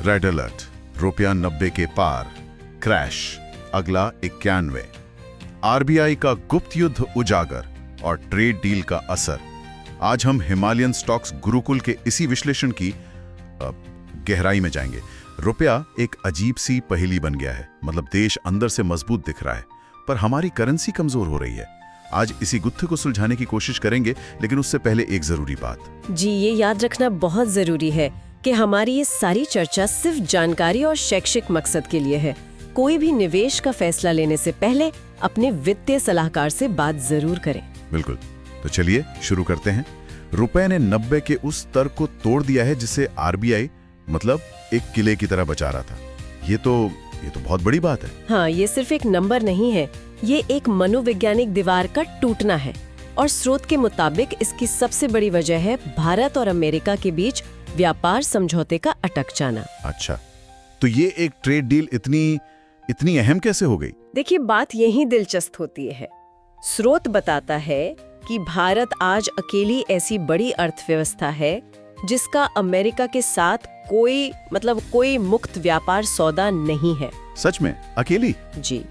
Red alert, रुपया 90 के पार, crash, अगला 91, आरबीआई का गुप्त युद्ध उजागर और ट्रेड डील का असर। आज हम हिमालयन स्टॉक्स गुरुकुल के इसी विश्लेषण की गहराई में जाएंगे। रुपया एक अजीब सी पहेली बन गया है। मतलब देश अंदर से मजबूत दिख रहा है, पर हमारी करेंसी कमजोर हो रही है। आज इसी गुत्थे को सुलझाने की कोशिश करेंगे, लेकिन उससे पहले एक जरूरी बात। जी, ये याद रखना बहुत जरूरी है कि हमारी ये सारी चर्चा सिर्फ जानकारी और शैक्षिक मकसद के लिए है। कोई भी निवेश का फैसला लेने से पहले अपने वित्तीय सलाहकार से बात जरूर करें। बिल्कुल, तो चलिए शुरू करते हैं। रुपए ने 90 के उस स्तर को तोड़ दिया है जिसे आरबीआई मतलब एक किले की तरह बचा रहा था। ये तो बहुत बड़ी बात है। हाँ, ये सिर्फ एक नंबर नहीं है, ये एक मनोवैज्ञानिक दीवार का टूटना है। और स्रोत के मुताबिक इसकी सबसे बड़ी वजह है भारत और अमेरिका के बीच व्यापार समझौते का अटक जाना। अच्छा, तो ये एक ट्रेड डील इतनी अहम कैसे हो गई? देखिए, बात यही दिलचस्प होती है। स्रोत बताता है कि भारत आज अकेली ऐसी बड़ी अर्थव्यवस्था है जिसका अमेरिका के साथ कोई मुक्त व्यापार सौदा नहीं है। सच में? अकेली? जी,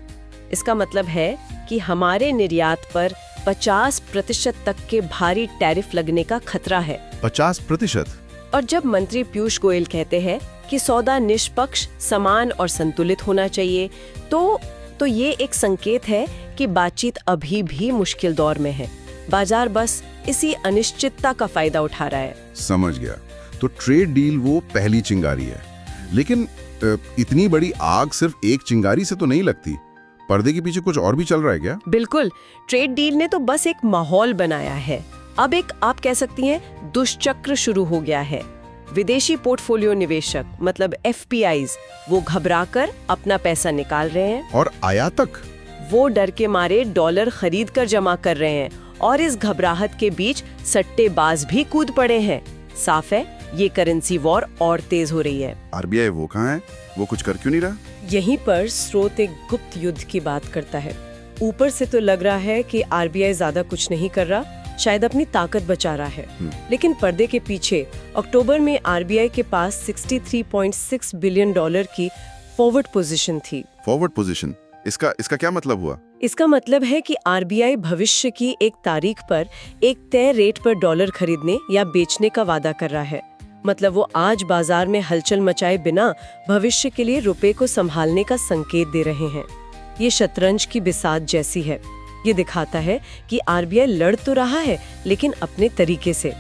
इसका मतलब है कि हमारे निर्यात पर 50% तक के भारी टैरिफ लगने का खतरा है। 50%? और जब मंत्री पीयूष गोयल कहते हैं कि सौदा निष्पक्ष, समान और संतुलित होना चाहिए, तो ये एक संकेत है कि बातचीत अभी भी मुश्किल दौर में है। बाजार बस इसी अनिश्चितता का फायदा उठा रहा है। समझ गया। तो ट्रेड डील वो पहली चिंगारी है, लेकिन इतनी बड़ी आग सिर्फ एक चिंगारी से तो नहीं लगती। पर्दे के पीछे कुछ और भी चल रहा है क्या? बिल्कुल, ट्रेड डील ने तो बस एक माहौल बनाया है। अब एक, आप कह सकती हैं, दुष्चक्र शुरू हो गया है। विदेशी पोर्टफोलियो निवेशक मतलब एफपीआईज वो घबराकर अपना पैसा निकाल रहे हैं, और आयातक वो डर के मारे डॉलर खरीद कर जमा कर रहे हैं। और इस घबराहट के बीच सट्टेबाज भी कूद पड़े हैं। साफ है, ये करेंसी वॉर और तेज हो रही है। आरबीआई वो कहाँ है? वो कुछ कर क्यों नहीं रहा? यहीं पर स्रोत एक गुप्त युद्ध की बात करता है। ऊपर से तो लग रहा है कि आरबीआई ज्यादा कुछ नहीं कर रहा, शायद अपनी ताकत बचा रहा है। लेकिन पर्दे के पीछे अक्टूबर में आरबीआई के पास 63.6 बिलियन डॉलर की फॉरवर्ड पोजीशन थी। Forward position? इसका क्या मतलब हुआ? इसका मतलब है कि आरबीआई भविष्य की एक तारीख पर एक तय रेट पर डॉलर खरीदने या बेचने का वादा कर रहा है। मतलब वो आज बाजार में हलचल मचाए बिना भविष्य के लिए रुपए को संभालने का संकेत दे रहे हैं। ये शतरंज की बिसात जैसी है। ये दिखाता है कि आरबीआई लड़ तो रहा है, लेकिन अपने तरीके से।